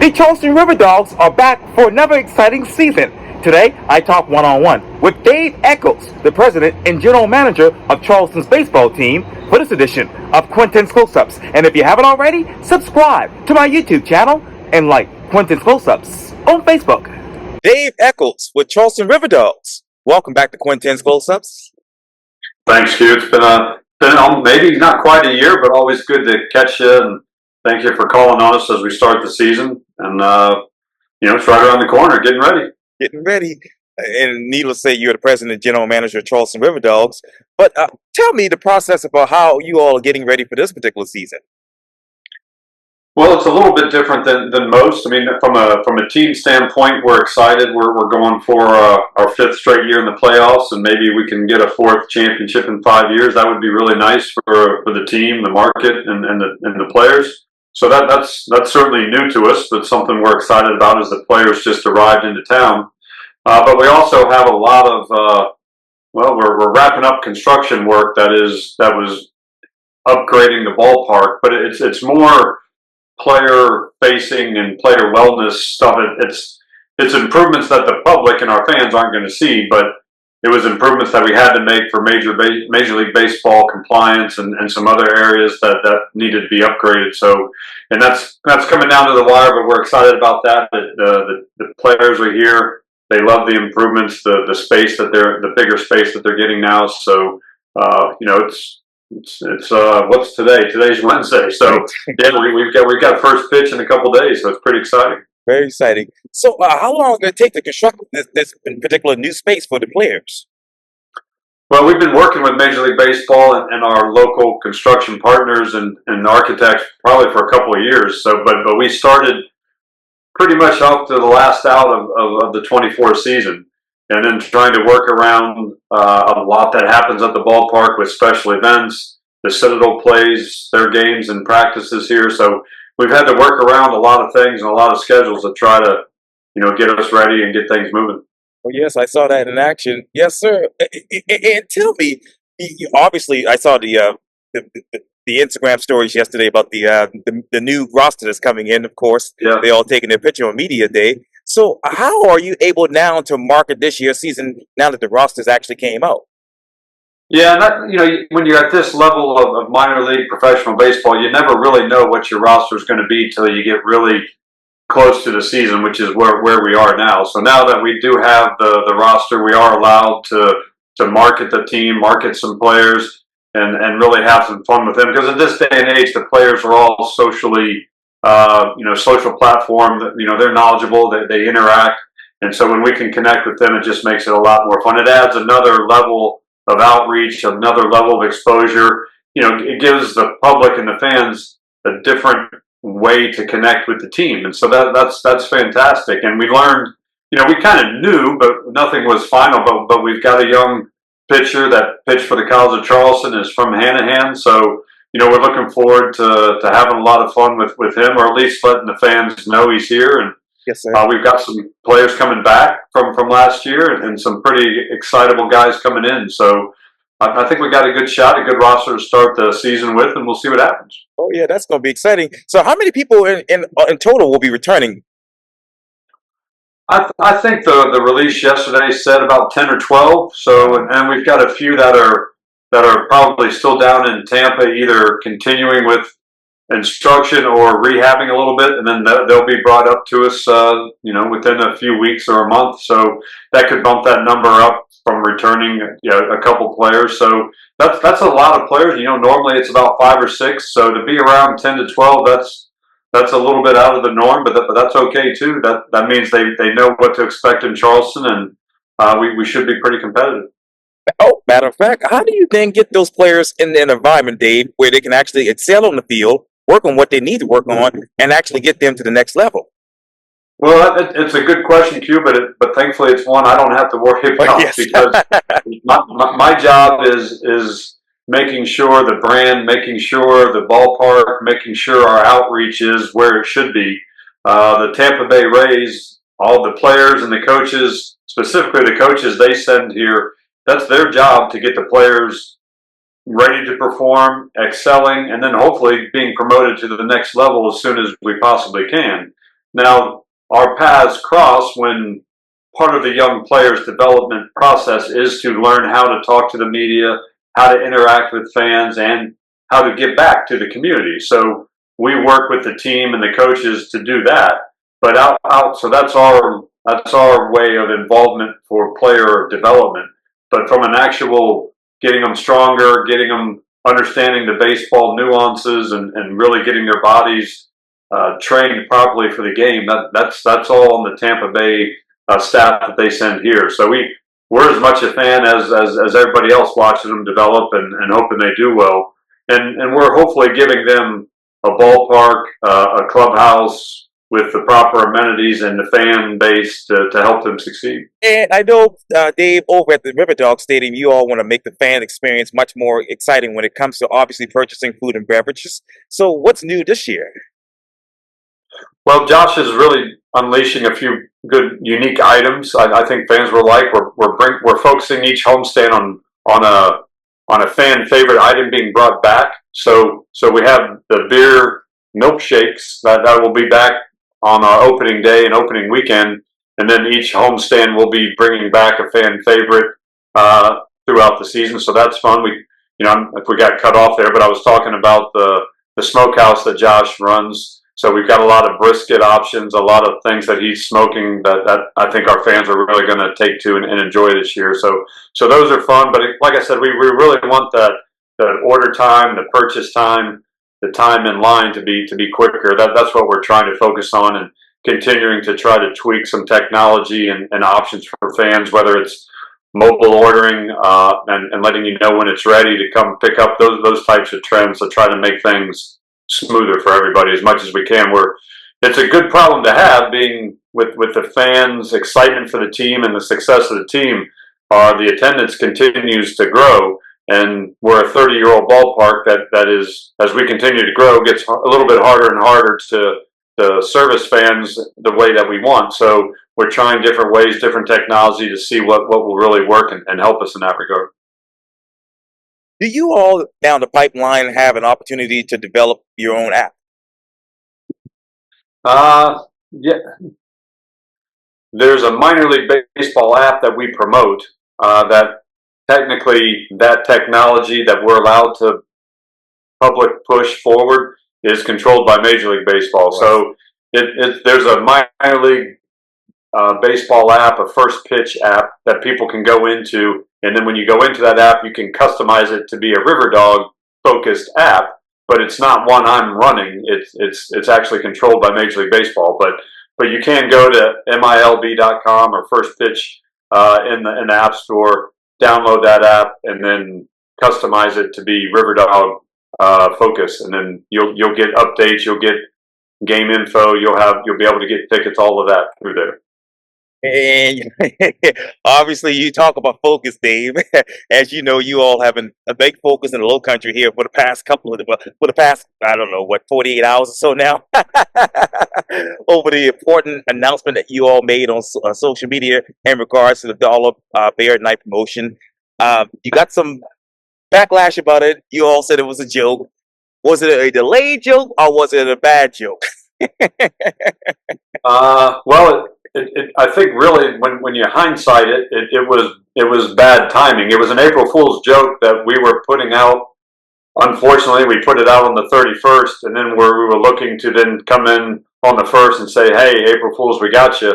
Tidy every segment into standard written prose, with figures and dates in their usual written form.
The Charleston Riverdogs are back for another exciting season. Today, I talk one-on-one with Dave Echols, the president and general manager of Charleston's baseball team, for this edition of Quintin's Close-Ups. And if you haven't already, subscribe to my YouTube channel and like Quintin's Close-Ups on Facebook. Dave Echols with Charleston Riverdogs. Welcome back to Quintin's Close-Ups. Thanks, Q. It's been maybe not quite a year, but always good to catch you. And thank you for calling on us as we start the season. And, it's right around the corner, getting ready. And needless to say, you're the president and general manager of Charleston Riverdogs. But tell me the process about how you all are getting ready for this particular season. Well, it's a little bit different than most. I mean, from a team standpoint, we're excited. We're going for our fifth straight year in the playoffs, and maybe we can get a fourth championship in 5 years. That would be really nice for the team, the market, and the players. So that's certainly new to us, but something we're excited about as the players just arrived into town. But we also have a lot of we're wrapping up construction work that was upgrading the ballpark, but it's more player facing and player wellness stuff. It's improvements that the public and our fans aren't going to see, but it was improvements that we had to make for Major League Baseball compliance and some other areas that needed to be upgraded. So, and that's coming down to the wire, but we're excited about that. The players are here. They love the improvements, the bigger space that they're getting now. So, it's what's today? Today's Wednesday. So yeah, we've got first pitch in a couple days. So it's pretty exciting. Very exciting. So how long will it take to construct this particular new space for the players? Well, we've been working with Major League Baseball and our local construction partners and architects probably for a couple of years. So, but we started pretty much up to the last out of the 24 season. And then trying to work around a lot that happens at the ballpark with special events. The Citadel plays their games and practices here. So we've had to work around a lot of things and a lot of schedules to try to, get us ready and get things moving. Oh, yes, I saw that in action. Yes, sir. And tell me, obviously, I saw the Instagram stories yesterday about the new roster that's coming in, of course. Yeah. They all taking their picture on Media Day. So how are you able now to market this year's season now that the rosters actually came out? Yeah, when you're at this level of minor league professional baseball, you never really know what your roster is going to be till you get really close to the season, which is where we are now. So now that we do have the roster, we are allowed to market the team, market some players, and really have some fun with them. Because at this day and age, the players are all socially social platform that, they're knowledgeable, they interact. And so when we can connect with them, it just makes it a lot more fun. It adds another level of outreach, another level of exposure. It gives the public and the fans a different way to connect with the team. And so that's fantastic. And we learned, we kind of knew, but nothing was final, but we've got a young pitcher that pitched for the College of Charleston, is from Hanahan. So, we're looking forward to having a lot of fun with him, or at least letting the fans know he's here. And yes, sir. We've got some players coming back from last year and some pretty excitable guys coming in. So I think we got a good shot, a good roster to start the season with, and we'll see what happens. Oh, yeah, that's going to be exciting. So how many people in total will be returning? I think the release yesterday said about 10 or 12. So, and we've got a few that are probably still down in Tampa, either continuing with instruction or rehabbing a little bit, and then they'll be brought up to us, within a few weeks or a month. So that could bump that number up from returning, a couple players. So that's a lot of players. Normally it's about 5 or 6. So to be around 10 to 12, that's a little bit out of the norm, but that's okay too. That means they know what to expect in Charleston, and we should be pretty competitive. Oh, matter of fact, how do you then get those players in an environment, Dave, where they can actually excel on the field, work on what they need to work on, and actually get them to the next level? Well, it's a good question, Q, but thankfully it's one I don't have to worry about. Yes. Because my job is making sure the brand, making sure the ballpark, making sure our outreach is where it should be. The Tampa Bay Rays, all the players and the coaches, specifically the coaches they send here, that's their job to get the players ready to perform, excelling, and then hopefully being promoted to the next level as soon as we possibly can. Now, our paths cross when part of the young player's development process is to learn how to talk to the media, how to interact with fans, and how to give back to the community. So we work with the team and the coaches to do that. But so that's our way of involvement for player development. But from an actual getting them stronger, getting them understanding the baseball nuances, and really getting their bodies trained properly for the game, that's all on the Tampa Bay staff that they send here. So we're as much a fan as everybody else watching them develop and hoping they do well. And we're hopefully giving them a ballpark, a clubhouse with the proper amenities and the fan base to help them succeed. And I know, Dave, over at the Riverdog Stadium, you all want to make the fan experience much more exciting when it comes to obviously purchasing food and beverages. So what's new this year? Well, Josh is really unleashing a few good, unique items. I think fans will like. We're focusing each homestand on a fan favorite item being brought back. So we have the beer milkshakes that will be back on our opening day and opening weekend, and then each homestand will be bringing back a fan favorite throughout the season. So that's fun. If we got cut off there, but I was talking about the smokehouse that Josh runs. So we've got a lot of brisket options, a lot of things that he's smoking that I think our fans are really going to take to and enjoy this year. So those are fun. But like I said, we really want that order time, the purchase time, the time in line to be quicker. That's what we're trying to focus on, and continuing to try to tweak some technology and options for fans, whether it's mobile ordering and letting you know when it's ready to come pick up, those types of trends to try to make things smoother for everybody as much as we can. It's a good problem to have, being with the fans' excitement for the team and the success of the team. The attendance continues to grow, and we're a 30-year-old ballpark that is, as we continue to grow, gets a little bit harder and harder to service fans the way that we want. So we're trying different ways, different technology to see what will really work and help us in that regard. Do you all down the pipeline have an opportunity to develop your own app? Yeah, there's a minor league baseball app that we promote that technically that technology that we're allowed to public push forward is controlled by Major League Baseball. Right. So there's a minor league baseball app, a first pitch app that people can go into. And then when you go into that app, you can customize it to be a Riverdog focused app, but it's not one I'm running. It's actually controlled by Major League Baseball. But you can go to milb.com or First Pitch in the App Store, download that app, and then customize it to be Riverdog focus. And then you'll get updates, you'll get game info, you'll be able to get tickets, all of that through there. And obviously, you talk about focus, Dave. As you know, you all have a big focus in the Low Country here for the past I don't know, 48 hours or so now, over the important announcement that you all made on social media in regards to the Dollar Bear Night promotion. You got some backlash about it. You all said it was a joke. Was it a delayed joke or was it a bad joke? Well, I think really when you hindsight it was bad timing. It was an April Fool's joke that we were putting out. Unfortunately, we put it out on the 31st, and then we were looking to then come in on the 1st and say, "Hey, April Fools, we got you."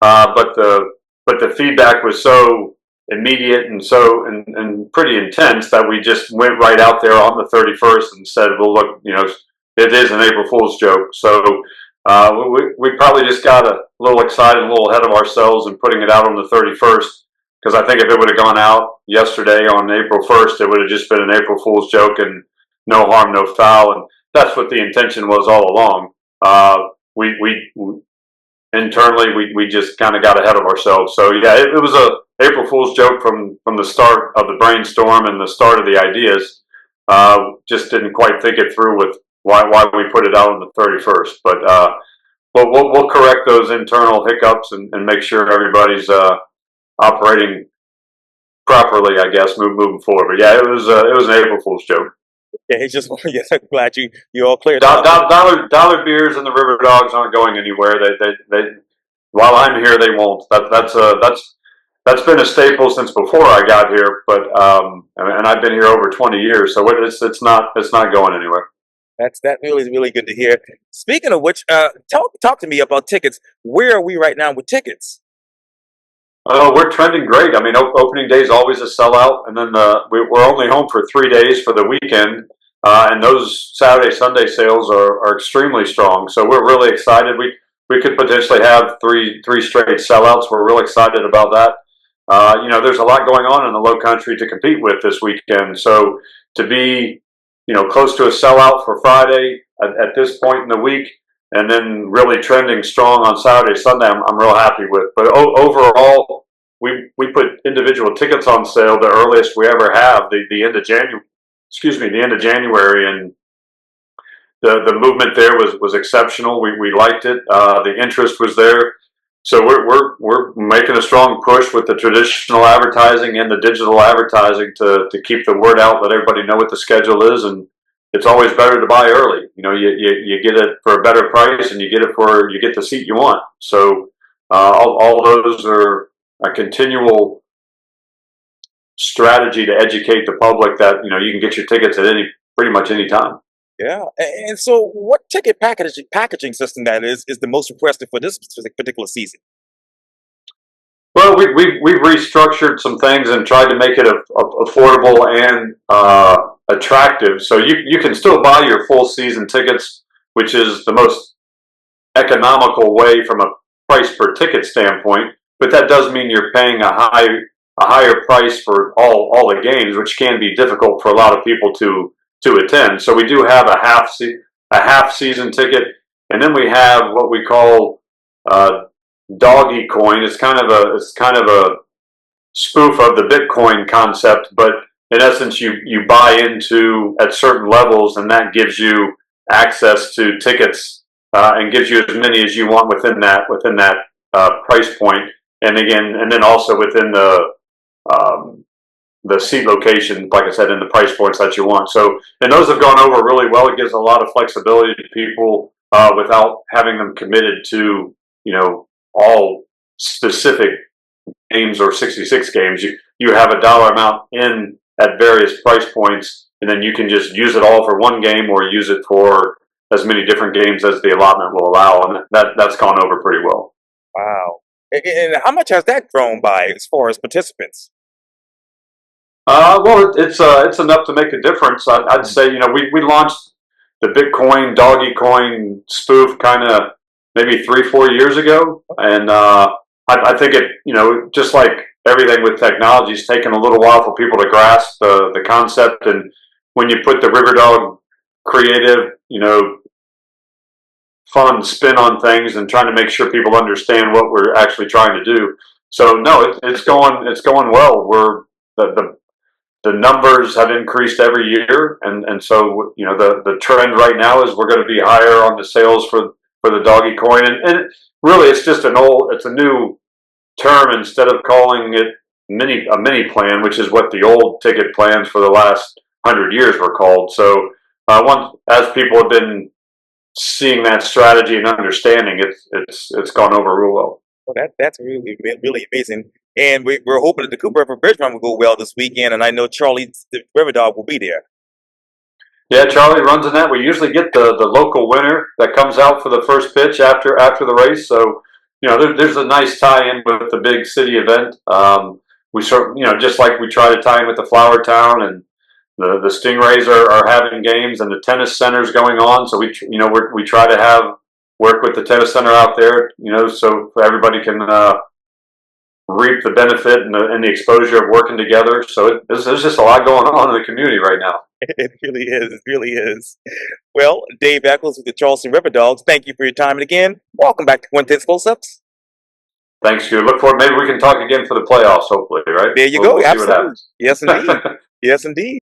But the feedback was so immediate and pretty intense that we just went right out there on the 31st and said, "Well, look, it is an April Fool's joke." So we probably just got a little excited, a little ahead of ourselves in putting it out on the 31st, because I think if it would have gone out yesterday on April 1st, it would have just been an April Fool's joke and no harm, no foul. And that's what the intention was all along. We internally, we just kind of got ahead of ourselves. So yeah, it was a April Fool's joke from the start of the brainstorm and the start of the ideas. Just didn't quite think it through with why we put it out on the 31st. But we'll correct those internal hiccups and make sure everybody's operating properly, I guess, moving forward. But yeah, it was an April Fool's joke. Yeah, he's just yes, I'm glad you all cleared Do- out. do- dollar beers and the River Dogs aren't going anywhere. They while I'm here, they won't. That's been a staple since before I got here. But and I've been here over 20 years, so it's not going anywhere. That really is really good to hear. Speaking of which, talk to me about tickets. Where are we right now with tickets? Oh, we're trending great. I mean, opening day is always a sellout, and then we're only home for 3 days for the weekend, and those Saturday Sunday sales are extremely strong. So we're really excited. We could potentially have three straight sellouts. We're real excited about that. There's a lot going on in the Low Country to compete with this weekend. So to be close to a sellout for Friday at this point in the week, and then really trending strong on Saturday, Sunday, I'm real happy with. But overall, we put individual tickets on sale the earliest we ever have, the end of January. Excuse me, the end of January, and the movement there was exceptional. We liked it. The interest was there. So we're making a strong push with the traditional advertising and the digital advertising to keep the word out, let everybody know what the schedule is, and it's always better to buy early. You get it for a better price, and you get the seat you want. So all those are a continual strategy to educate the public that you can get your tickets at pretty much any time. Yeah, and so what ticket packaging system that is the most requested for this particular season? Well, we've restructured some things and tried to make it affordable and attractive. So you can still buy your full season tickets, which is the most economical way from a price per ticket standpoint. But that does mean you're paying a higher price for all the games, which can be difficult for a lot of people to attend. So we do have a half season ticket, and then we have what we call doggy coin. It's kind of a spoof of the Bitcoin concept, but in essence, you buy into at certain levels, and that gives you access to tickets and gives you as many as you want within that price point. And then also within the seat location, like I said, in the price points that you want. So, and those have gone over really well. It gives a lot of flexibility to people without having them committed to all specific games or 66 games. You have a dollar amount in at various price points, and then you can just use it all for one game or use it for as many different games as the allotment will allow, and that's gone over pretty well. Wow. And how much has that grown by as far as participants? Well, it's enough to make a difference. I'd say we launched the Bitcoin doggy coin spoof kind of maybe 3-4 years ago, and I think it just like everything with technology, it's taken a little while for people to grasp the concept. And when you put the Riverdog creative fun spin on things and trying to make sure people understand what we're actually trying to do. So no, it's going well. We're the numbers have increased every year, and so the trend right now is we're going to be higher on the sales for the doggy coin, and really it's a new term. Instead of calling it a mini plan, which is what the old ticket plans for the last 100 years were called. So as people have been seeing that strategy and understanding, it's gone over real well. Well, that's really amazing. And we're hoping that the Cooper River Bridge Run will go well this weekend. And I know Charlie the River Dog will be there. Yeah, Charlie runs in that. We usually get the local winner that comes out for the first pitch after the race. So there's a nice tie-in with the big city event. We just like we try to tie in with the Flower Town, and the Stingrays are having games, and the tennis center's going on. So we try to work with the tennis center out there, so everybody can reap the benefit and the exposure of working together. So there's just a lot going on in the community right now. It really is. It really is. Well, Dave Echols with the Charleston Riverdogs, thank you for your time. And again, welcome back to Quintin's Close-Ups. Thanks, you. Look forward. Maybe we can talk again for the playoffs, hopefully, right? There you go. We'll see what Absolutely. happens. Yes, indeed. Yes, indeed.